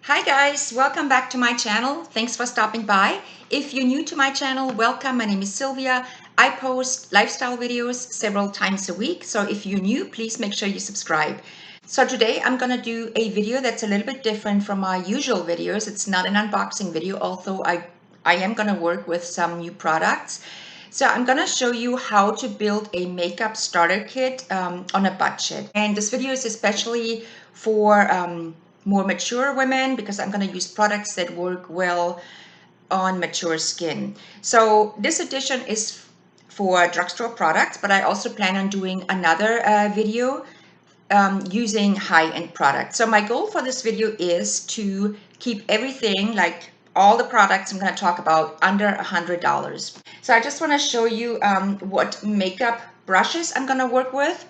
Hi guys, welcome back to my channel. Thanks for stopping by. If you're new to my channel, welcome. My name is Sylvia. I post lifestyle videos several times a week. So if you're new, please make sure you subscribe. So today I'm going to do a video that's a little bit different from my usual videos. It's not an unboxing video, although I am going to work with some new products. So I'm going to show you how to build a makeup starter kit on a budget. And this video is especially for more mature women because I'm going to use products that work well on mature skin. So this edition is for drugstore products, but I also plan on doing another video using high-end products. So my goal for this video is to keep everything, like all the products I'm going to talk about, under $100. So I just want to show you what makeup brushes I'm going to work with.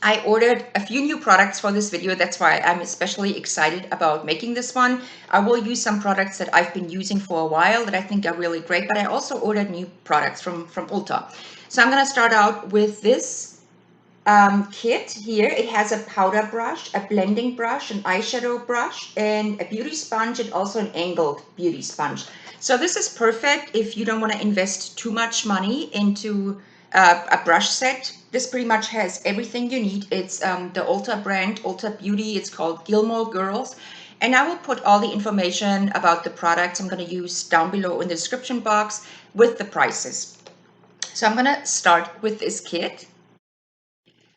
I ordered a few new products for this video. That's why I'm especially excited about making this one. I will use some products that I've been using for a while that I think are really great, but I also ordered new products from Ulta. So I'm going to start out with this kit here. It has a powder brush, a blending brush, an eyeshadow brush, and a beauty sponge, and also an angled beauty sponge. So this is perfect if you don't want to invest too much money into a brush set. This pretty much has everything you need. It's the Ulta brand, Ulta Beauty. It's called Gilmore Girls. And I will put all the information about the products I'm going to use down below in the description box with the prices. So I'm going to start with this kit.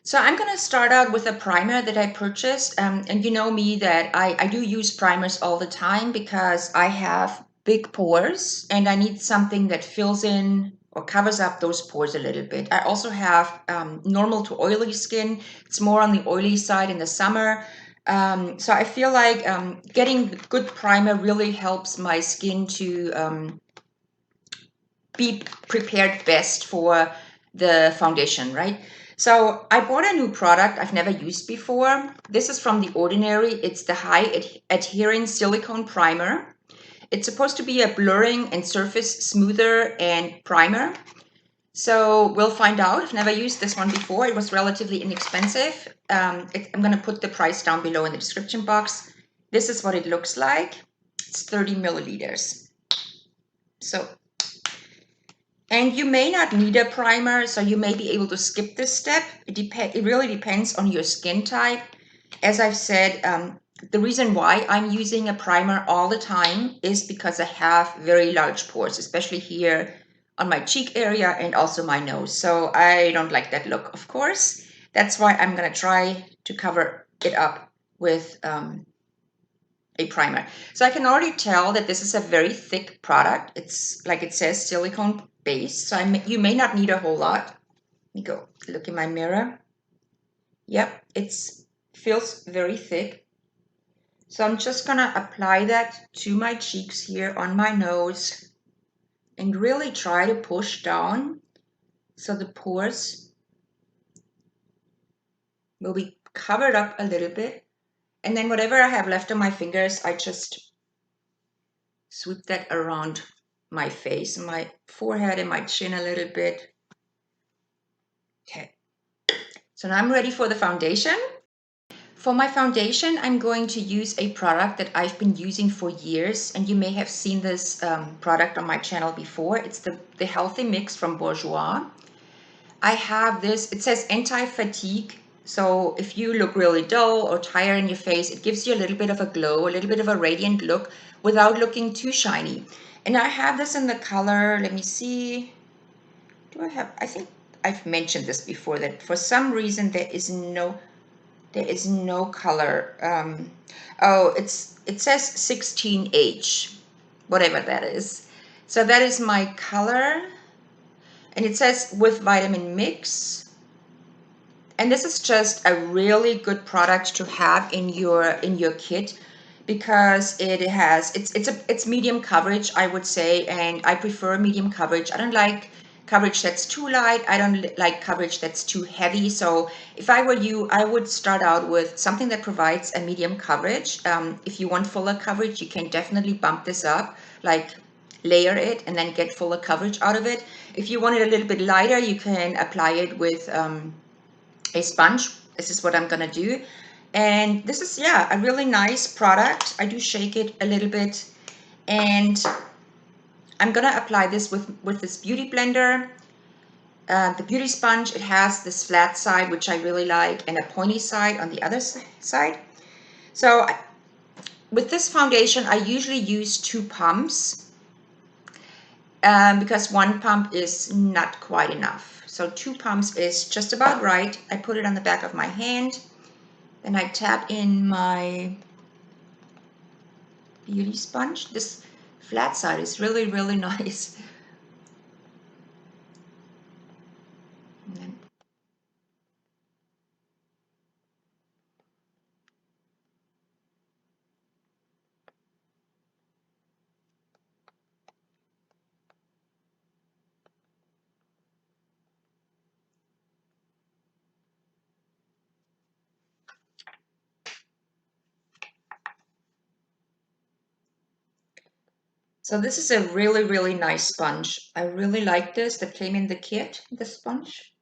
So I'm going to start out with a primer that I purchased. And you know me that I do use primers all the time because I have big pores and I need something that fills in or covers up those pores a little bit. I also have normal to oily skin. It's more on the oily side in the summer. So I feel like getting good primer really helps my skin to be prepared best for the foundation, right? So I bought a new product I've never used before. This is from The Ordinary. It's the High Adherence Silicone Primer. It's supposed to be a blurring and surface smoother and primer. So we'll find out. I've never used this one before. It was relatively inexpensive. I'm going to put the price down below in the description box. This is what it looks like. It's 30 milliliters. And you may not need a primer, so you may be able to skip this step. It really depends on your skin type. As I've said, the reason why I'm using a primer all the time is because I have very large pores, especially here on my cheek area and also my nose. So I don't like that look, of course. That's why I'm going to try to cover it up with a primer. So I can already tell that this is a very thick product. It's like it says silicone base. So you may not need a whole lot. Let me go look in my mirror. Yep, it feels very thick. So I'm just gonna apply that to my cheeks here on my nose and really try to push down so the pores will be covered up a little bit. And then whatever I have left on my fingers, I just sweep that around my face, my forehead and my chin a little bit. Okay, so now I'm ready for the foundation. For my foundation, I'm going to use a product that I've been using for years, and you may have seen this product on my channel before. It's the Healthy Mix from Bourjois. I have this, it says anti-fatigue. So if you look really dull or tired in your face, it gives you a little bit of a glow, a little bit of a radiant look without looking too shiny. And I have this in the color, let me see, I think I've mentioned this before, that for some reason there is no color. It says 16H, whatever that is. So that is my color. And it says with vitamin mix. And this is just a really good product to have in your kit because it's medium coverage, I would say, and I prefer medium coverage. I don't like coverage that's too light. I don't like coverage that's too heavy. So if I were you, I would start out with something that provides a medium coverage. If you want fuller coverage, you can definitely bump this up, like layer it and then get fuller coverage out of it. If you want it a little bit lighter, you can apply it with a sponge. This is what I'm gonna do. And this is, yeah, a really nice product. I do shake it a little bit, and I'm gonna apply this with this beauty blender. The beauty sponge, it has this flat side, which I really like, and a pointy side on the other side. So with this foundation, I usually use 2 pumps because 1 pump is not quite enough. So 2 pumps is just about right. I put it on the back of my hand, then I tap in my beauty sponge. This flat side is really, really nice. And then so this is a really, really nice sponge. I really like this. That came in the kit, the sponge.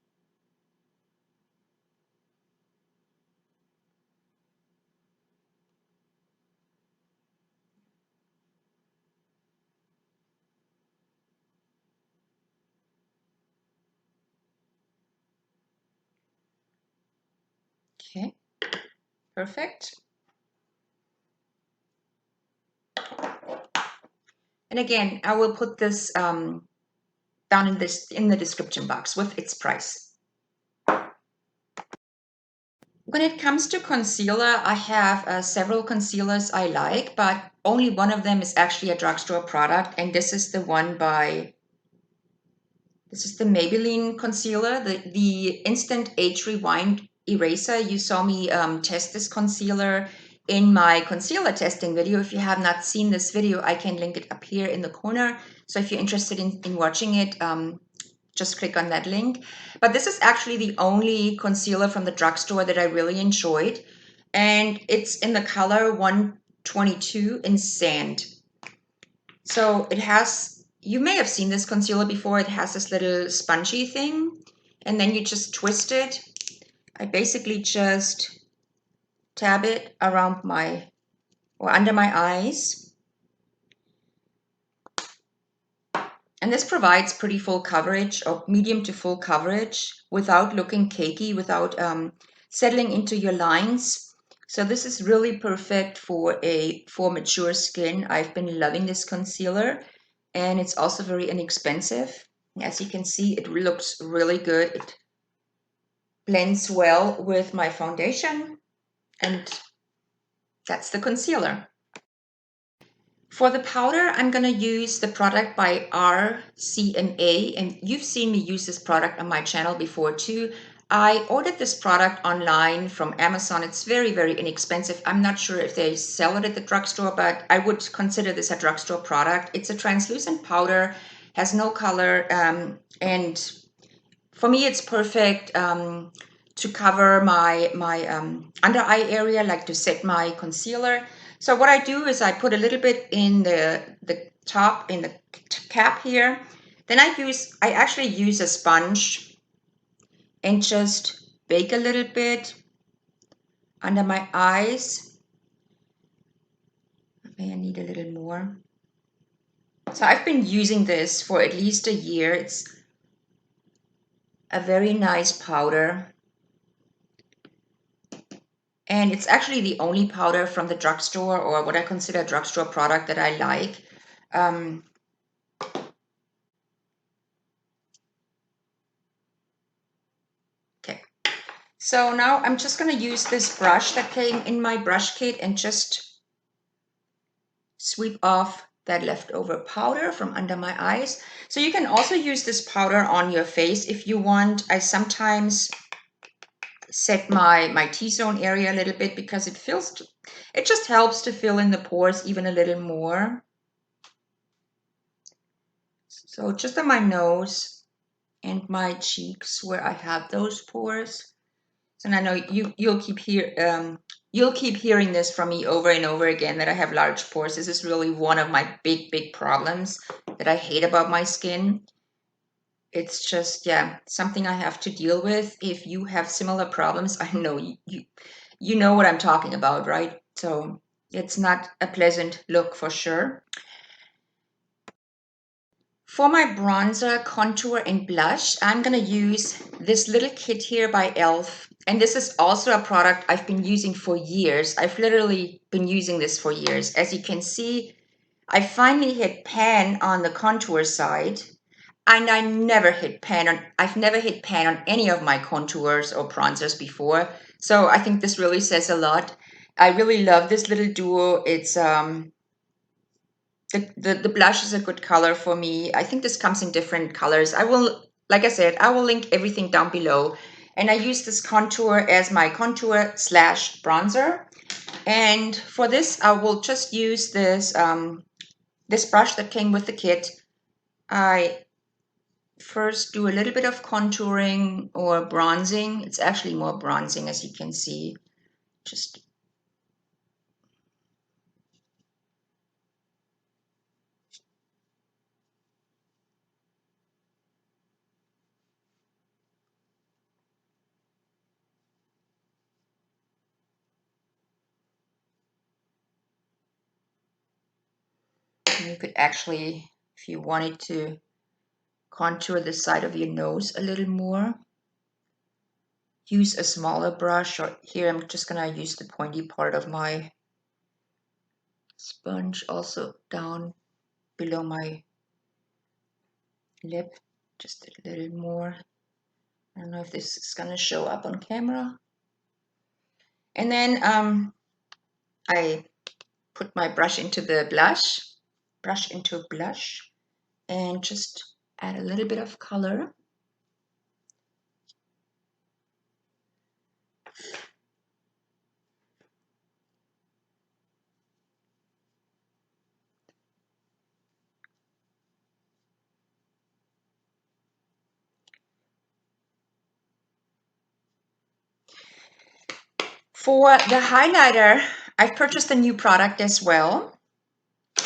Okay, perfect. And again, I will put this down in the description box with its price. When it comes to concealer, I have several concealers I like, but only one of them is actually a drugstore product, and this is the Maybelline concealer, the Instant Age Rewind Eraser. You saw me test this concealer in my concealer testing video. If you have not seen this video, I can link it up here in the corner. So if you're interested in watching it, just click on that link. But this is actually the only concealer from the drugstore that I really enjoyed. And it's in the color 122 in Sand. So it has, you may have seen this concealer before. It has this little spongy thing, and then you just twist it. I basically just tab it around or under my eyes. And this provides pretty full coverage, or medium to full coverage, without looking cakey, without settling into your lines. So this is really perfect for mature skin. I've been loving this concealer, and it's also very inexpensive. As you can see, it looks really good. It blends well with my foundation, and that's the concealer. For the powder, I'm going to use the product by RCMA, and you've seen me use this product on my channel before too. I ordered this product online from Amazon. It's very, very inexpensive. I'm not sure if they sell it at the drugstore, but I would consider this a drugstore product. It's a translucent powder, has no color, and for me, it's perfect to cover my under eye area, like to set my concealer. So what I do is I put a little bit in the top, in the cap here. Then I actually use a sponge and just bake a little bit under my eyes. Okay, I need a little more. So I've been using this for at least a year. It's a very nice powder. And it's actually the only powder from the drugstore, or what I consider a drugstore product, that I like. Okay, so now I'm just going to use this brush that came in my brush kit and just sweep off that leftover powder from under my eyes. So you can also use this powder on your face if you want. I sometimes set my T-zone area a little bit because it just helps to fill in the pores even a little more. So just on my nose and my cheeks where I have those pores. And I know you'll keep hearing this from me over and over again, that I have large pores. This is really one of my big problems that I hate about my skin. It's just, yeah, something I have to deal with. If you have similar problems, I know You know what I'm talking about, right? So it's not a pleasant look for sure. For my bronzer, contour, and blush, I'm going to use this little kit here by e.l.f. And this is also a product I've been using for years. I've literally been using this for years. As you can see, I finally hit pan on the contour side. And I've never hit pan on any of my contours or bronzers before. So I think this really says a lot. I really love this little duo. It's the blush is a good color for me. I think this comes in different colors. I will, like I said, I will link everything down below. And I use this contour as my contour slash bronzer. And for this, I will just use this this brush that came with the kit. I first do a little bit of contouring or bronzing. It's actually more bronzing, as you can see. Just you could actually, if you wanted to, contour the side of your nose a little more. Use a smaller brush, or here I'm just gonna use the pointy part of my sponge also down below my lip, just a little more. I don't know if this is gonna show up on camera. And then I put my brush into the brush into blush, and just add a little bit of color. For the highlighter, I've purchased a new product as well.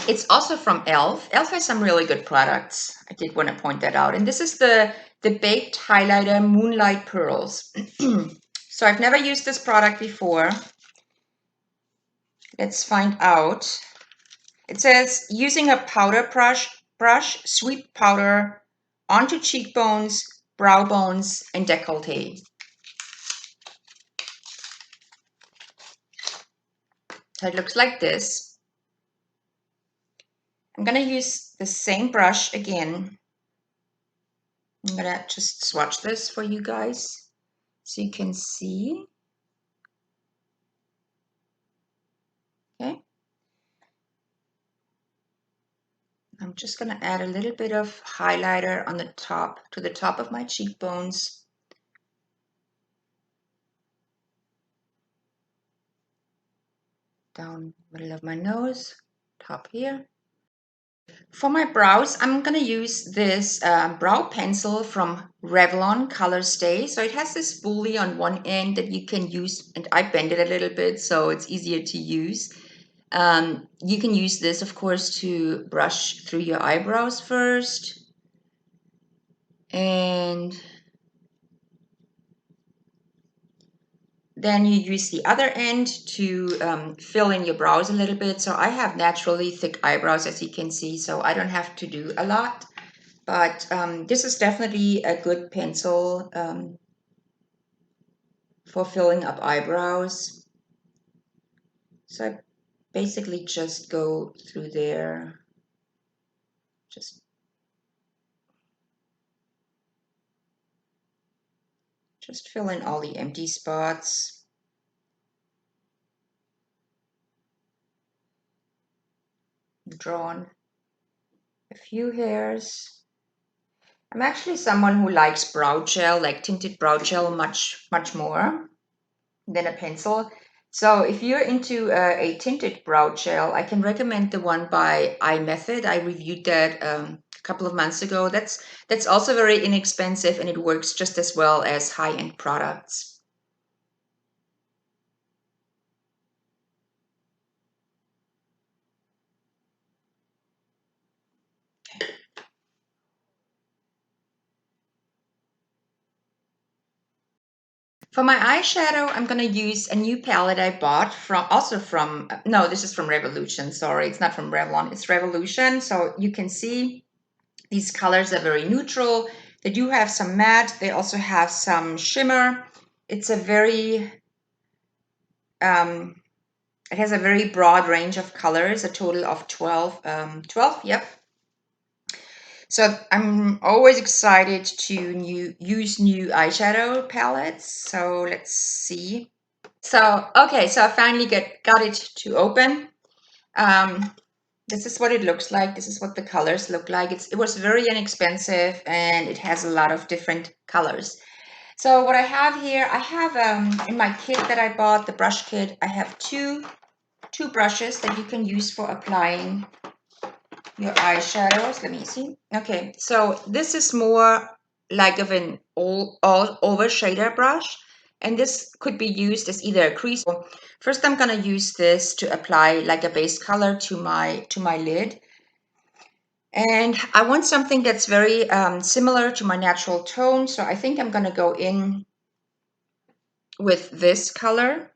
It's also from e.l.f. e.l.f. has some really good products. I did want to point that out. And this is the Baked Highlighter Moonlight Pearls. So I've never used this product before. Let's find out. It says, using a powder brush, sweep powder onto cheekbones, brow bones, and décolleté. So it looks like this. I'm going to use the same brush again. I'm going to just swatch this for you guys so you can see. Okay. I'm just going to add a little bit of highlighter on the top, to the top of my cheekbones. Down middle of my nose, top here. For my brows, I'm going to use this brow pencil from Revlon Color Stay. So it has this spoolie on one end that you can use, and I bend it a little bit so it's easier to use. You can use this, of course, to brush through your eyebrows first. And then you use the other end to fill in your brows a little bit. So I have naturally thick eyebrows, as you can see, so I don't have to do a lot. But this is definitely a good pencil for filling up eyebrows. So I basically just go through there, just fill in all the empty spots. Draw on a few hairs. I'm actually someone who likes brow gel, like tinted brow gel, much more than a pencil. So if you're into a tinted brow gel, I can recommend the one by iMethod. I reviewed that a couple of months ago. That's also very inexpensive, and it works just as well as high-end products. For my eyeshadow, I'm going to use a new palette I bought no, this is from Revolution. Sorry, it's not from Revlon, it's Revolution. So you can see these colors are very neutral. They do have some matte. They also have some shimmer. It's a very, it has a very broad range of colors, a total of 12, 12, yep. So I'm always excited to use new eyeshadow palettes. So let's see. So, okay, so I finally got it to open. This is what it looks like. This is what the colors look like. It was very inexpensive and it has a lot of different colors. So what I have here, I have in my kit that I bought, the brush kit, I have two brushes that you can use for applying your eyeshadows. Let me see. Okay, so this is more like of an all over shader brush, and this could be used as either a crease. First, I'm gonna use this to apply like a base color to my lid, and I want something that's very similar to my natural tone. So I think I'm gonna go in with this color,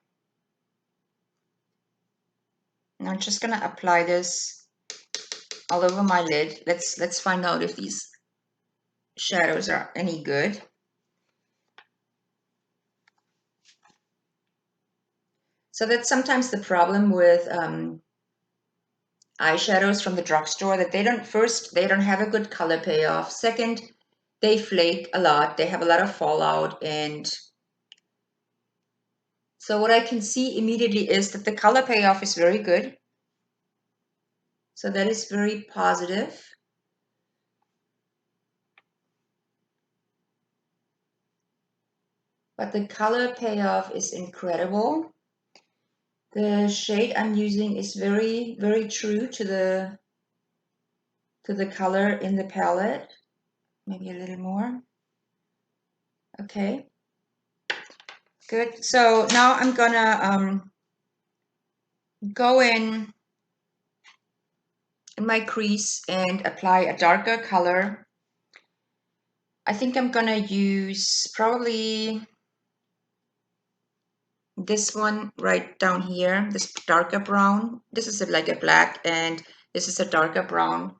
and I'm just gonna apply this all over my lid. Let's find out if these shadows are any good. So that's sometimes the problem with eyeshadows from the drugstore, that they don't have a good color payoff. Second, they flake a lot. They have a lot of fallout. And so what I can see immediately is that the color payoff is very good. So that is very positive. But the color payoff is incredible. The shade I'm using is very, very true to the color in the palette. Maybe a little more. Okay. Good. So now I'm gonna go in my crease and apply a darker color. I think I'm gonna use probably this one right down here, this darker brown. This is like a black and this is a darker brown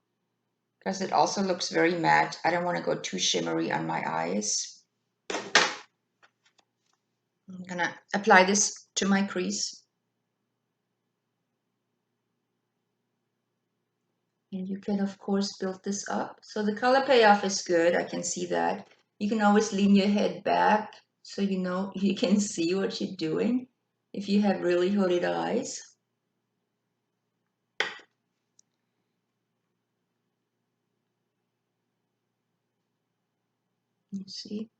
because it also looks very matte. I don't want to go too shimmery on my eyes. I'm gonna apply this to my crease. And you can, of course, build this up. So the color payoff is good. I can see that. You can always lean your head back so you know you can see what you're doing if you have really hooded eyes. You see.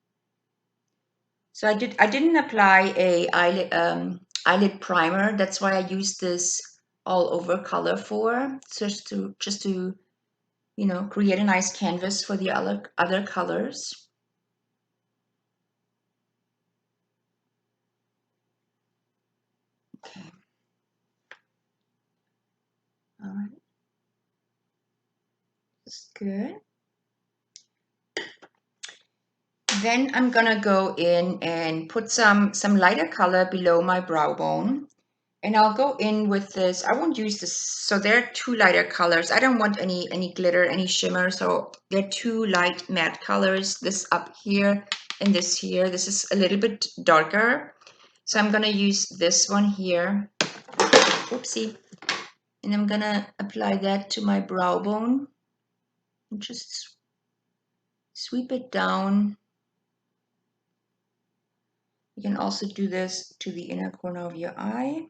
So I didn't apply a eyelid primer. That's why I used this all over color for, just to you know, create a nice canvas for the other colors. Okay. All right. That's good. Then I'm gonna go in and put some lighter color below my brow bone. And I'll go in with this. I won't use this. So there are two lighter colors. I don't want any glitter, any shimmer. So there are two light matte colors. This up here and this here. This is a little bit darker. So I'm gonna use this one here. Oopsie. And I'm gonna apply that to my brow bone. And just sweep it down. You can also do this to the inner corner of your eye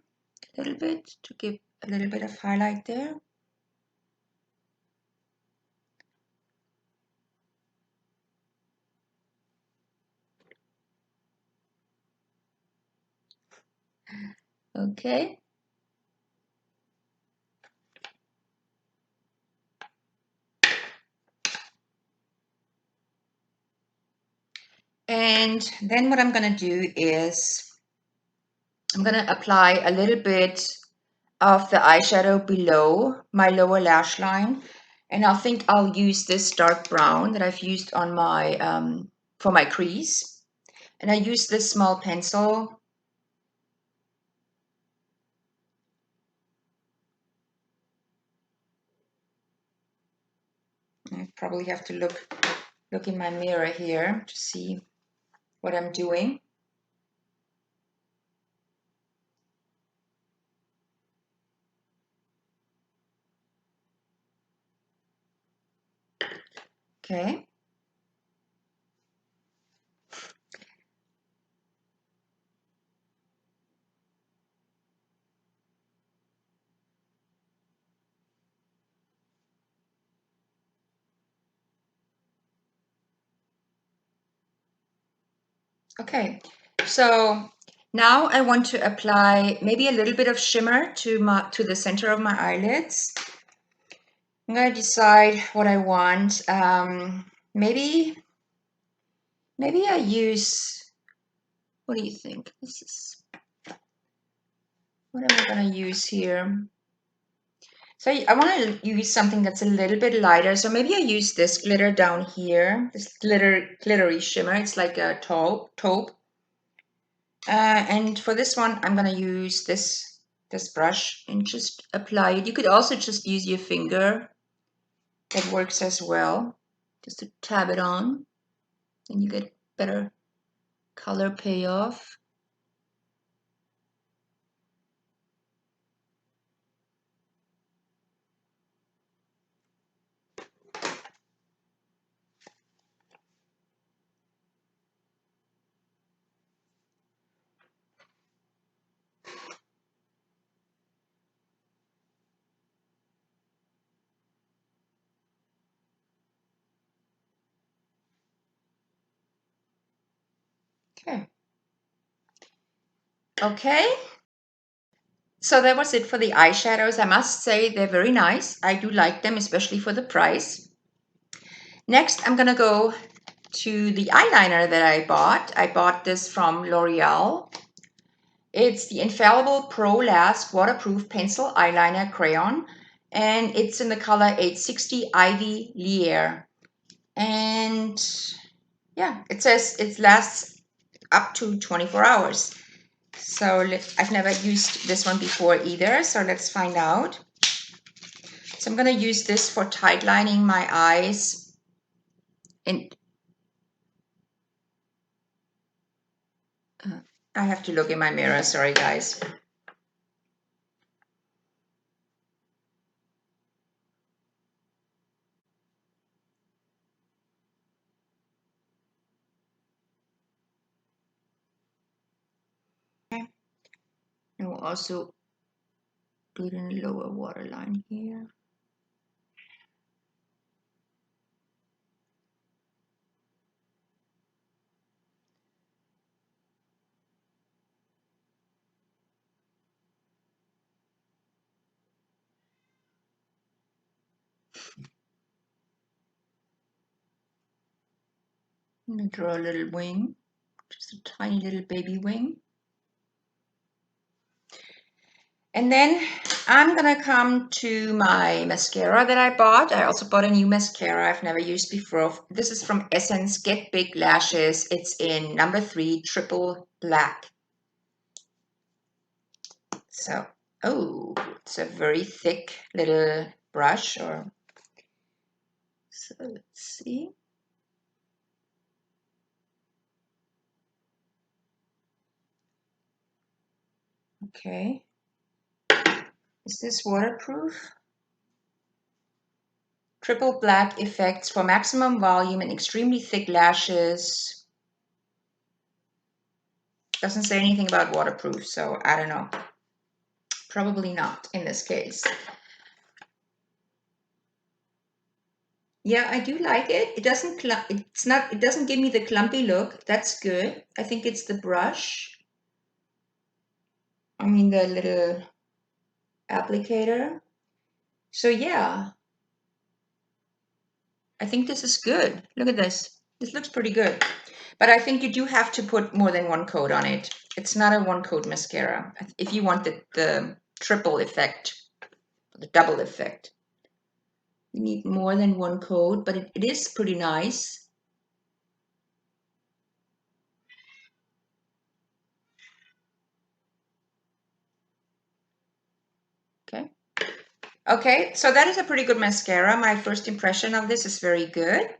a little bit to give a little bit of highlight there. Okay. And then what I'm going to do is I'm going to apply a little bit of the eyeshadow below my lower lash line. And I think I'll use this dark brown that I've used on my for my crease. And I use this small pencil. I probably have to look in my mirror here to see what I'm doing. Okay. Okay, so now I want to apply maybe a little bit of shimmer to the center of my eyelids. I'm gonna decide what I want. Maybe I use. What do you think? What am I gonna use here? So I want to use something that's a little bit lighter. So maybe I use this glitter down here. This glittery shimmer. It's like a taupe. And for this one, I'm gonna use this brush and just apply it. You could also just use your finger. That works as well. Just to tab it on, and you get better color payoff. Okay. Okay. So that was it for the eyeshadows. I must say they're very nice. I do like them, especially for the price. Next, I'm gonna go to the eyeliner that I bought. I bought this from L'Oreal. It's the Infallible Pro Last Waterproof Pencil Eyeliner Crayon, and it's in the color 860 Ivy Leer. And yeah, it says it lasts up to 24 hours. So I've never used this one before either, so let's find out. So I'm going to use this for tight lining my eyes. And I have to look in my mirror, sorry guys. Okay. And we'll also do it in a lower waterline here. I'm going to draw a little wing, just a tiny little baby wing. And then I'm gonna come to my mascara that I bought. I also bought a new mascara I've never used before. This is from Essence Get Big Lashes. It's in number 3, Triple Black. So, oh, it's a very thick little brush. So let's see. Okay. Is this waterproof? Triple Black Effects for maximum volume and extremely thick lashes. Doesn't say anything about waterproof, so I don't know. Probably not in this case. Yeah, I do like it. It doesn't it doesn't give me the clumpy look. That's good. I think it's the brush. I mean the little applicator. So yeah, I think this is good. Look at this. This looks pretty good. But I think you do have to put more than one coat on it. It's not a one coat mascara. If you want the triple effect, the double effect, you need more than one coat, but it is pretty nice. Okay, so that is a pretty good mascara. My first impression of this is very good.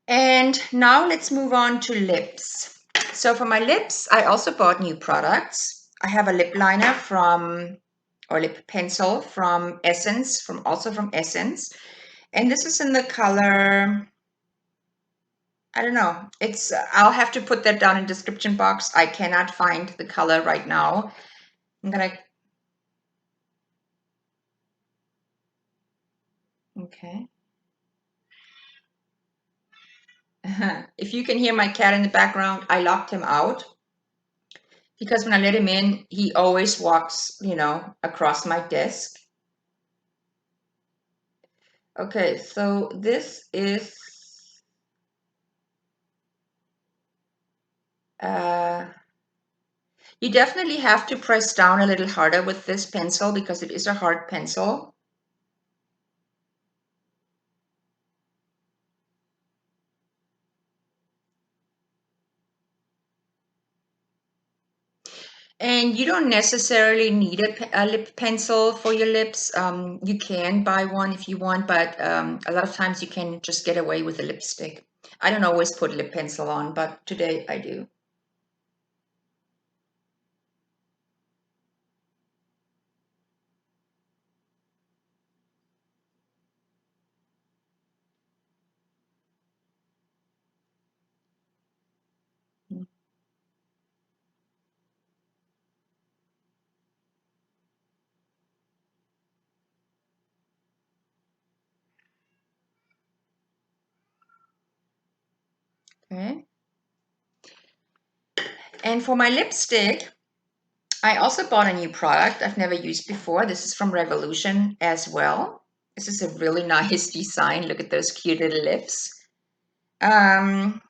And now let's move on to lips. So for my lips, I also bought new products. I have a lip liner or lip pencil from Essence, also from Essence. And this is in the color, I don't know. I'll have to put that down in the description box. I cannot find the color right now. I'm gonna, okay. If you can hear my cat in the background, I locked him out because when I let him in, he always walks, across my desk. Okay, so this is, you definitely have to press down a little harder with this pencil because it is a hard pencil. And you don't necessarily need a lip pencil for your lips. You can buy one if you want, but a lot of times you can just get away with a lipstick. I don't always put lip pencil on, but today I do. Okay. And for my lipstick, I also bought a new product I've never used before. This is from Revolution as well. This is a really nice design. Look at those cute little lips. And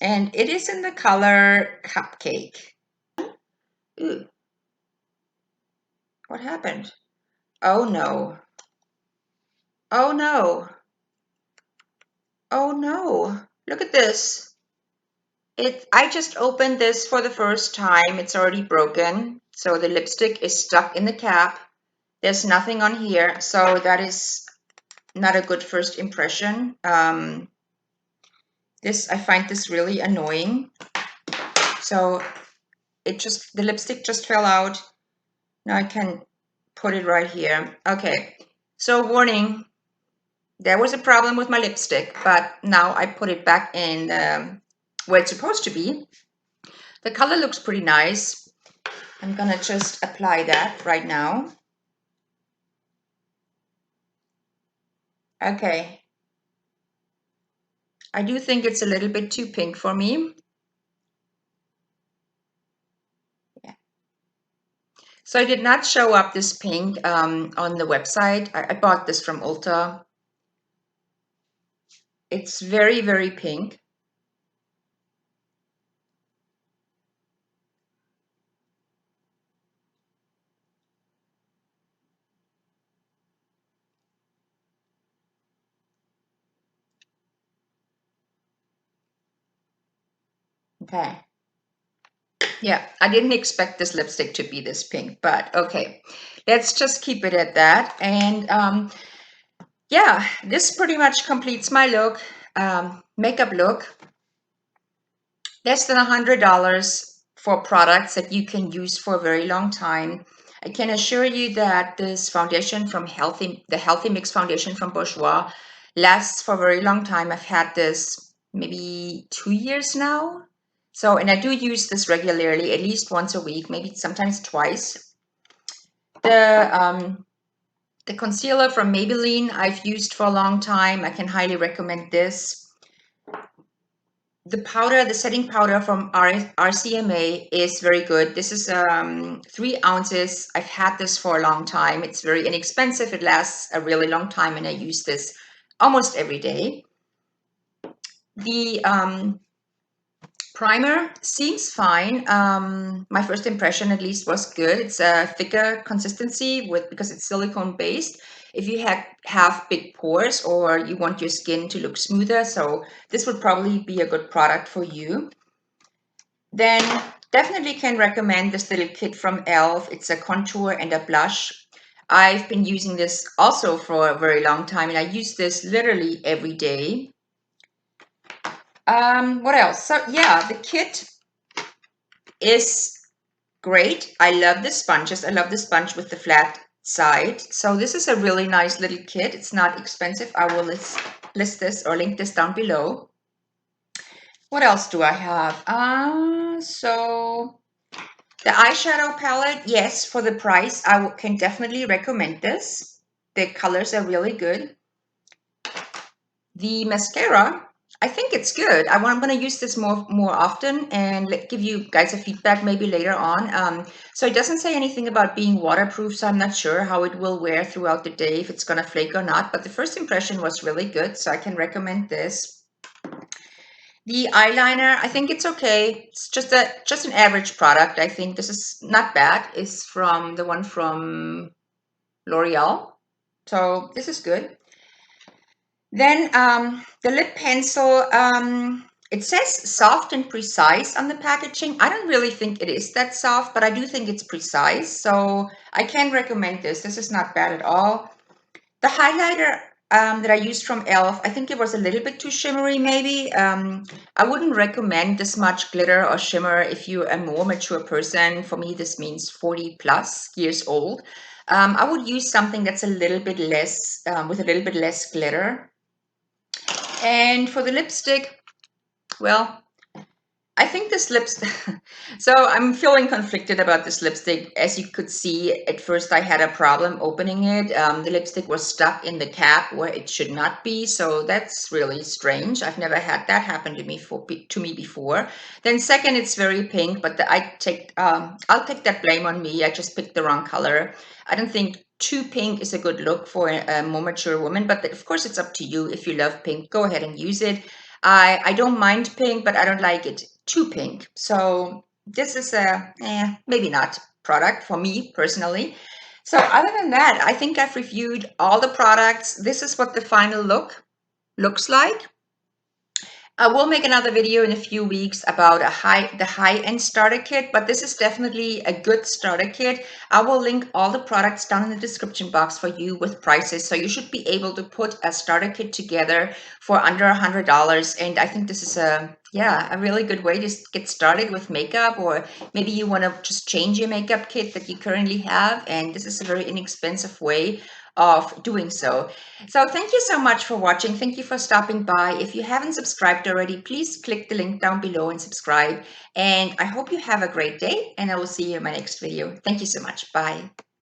it is in the color Cupcake. Ooh, what happened? Oh no. Oh no. Oh no. Look at this. I just opened this for the first time. It's already broken. So the lipstick is stuck in the cap. There's nothing on here. So that is not a good first impression. I find this really annoying. So the lipstick just fell out. Now I can put it right here. Okay. So warning, there was a problem with my lipstick, but now I put it back in where it's supposed to be. The color looks pretty nice. I'm gonna just apply that right now. Okay. I do think it's a little bit too pink for me. Yeah. So I did not show up this pink on the website. I bought this from Ulta. It's very, very pink. Okay. Yeah, I didn't expect this lipstick to be this pink, but okay. Let's just keep it at that. And yeah, this pretty much completes my look, makeup look. Less than $100 for products that you can use for a very long time. I can assure you that this foundation from the Healthy Mix foundation from Bourjois lasts for a very long time. I've had this maybe 2 years now. So, and I do use this regularly, at least once a week, maybe sometimes twice. The concealer from Maybelline I've used for a long time. I can highly recommend this. The powder, the setting powder from RCMA is very good. This is 3 ounces. I've had this for a long time. It's very inexpensive. It lasts a really long time, and I use this almost every day. The primer seems fine. My first impression at least was good. It's a thicker consistency because it's silicone based. If you have big pores or you want your skin to look smoother, so this would probably be a good product for you. Then definitely can recommend this little kit from e.l.f. It's a contour and a blush. I've been using this also for a very long time, and I use this literally every day. What else? So yeah, the kit is great. I love the sponges. I love the sponge with the flat side. So this is a really nice little kit. It's not expensive. I will list this or link this down below. What else do I have? So the eyeshadow palette, yes, for the price, I can definitely recommend this. The colors are really good. The mascara, I think it's good. I'm going to use this more often and give you guys a feedback maybe later on. So it doesn't say anything about being waterproof, so I'm not sure how it will wear throughout the day, if it's going to flake or not. But the first impression was really good, so I can recommend this. The eyeliner, I think it's okay. It's just an average product. I think this is not bad. It's from the one from L'Oreal. So this is good. Then the lip pencil, it says soft and precise on the packaging. I don't really think it is that soft, but I do think it's precise. So I can recommend this. This is not bad at all. The highlighter that I used from e.l.f., I think it was a little bit too shimmery maybe. I wouldn't recommend this much glitter or shimmer if you're a more mature person. For me, this means 40 plus years old. I would use something that's a little bit less, with a little bit less glitter. And for the lipstick, well, I think this lipstick, so I'm feeling conflicted about this lipstick. As you could see, at first I had a problem opening it. The lipstick was stuck in the cap where it should not be. So that's really strange. I've never had that happen to me before. Then second, it's very pink, but I'll take that blame on me. I just picked the wrong color. I don't think too pink is a good look for a more mature woman, but of course it's up to you. If you love pink, go ahead and use it. I don't mind pink, but I don't like it too pink. So this is a maybe not product for me personally. So other than that, I think I've reviewed all the products. This is what the final look looks like. I will make another video in a few weeks about the high-end starter kit, but this is definitely a good starter kit. I will link all the products down in the description box for you with prices, so you should be able to put a starter kit together for under $100. And I think this is a really good way to get started with makeup, or maybe you want to just change your makeup kit that you currently have, and this is a very inexpensive way of doing so. So thank you so much for watching. Thank you for stopping by. If you haven't subscribed already, please click the link down below and subscribe. And I hope you have a great day, and I will see you in my next video. Thank you so much. Bye.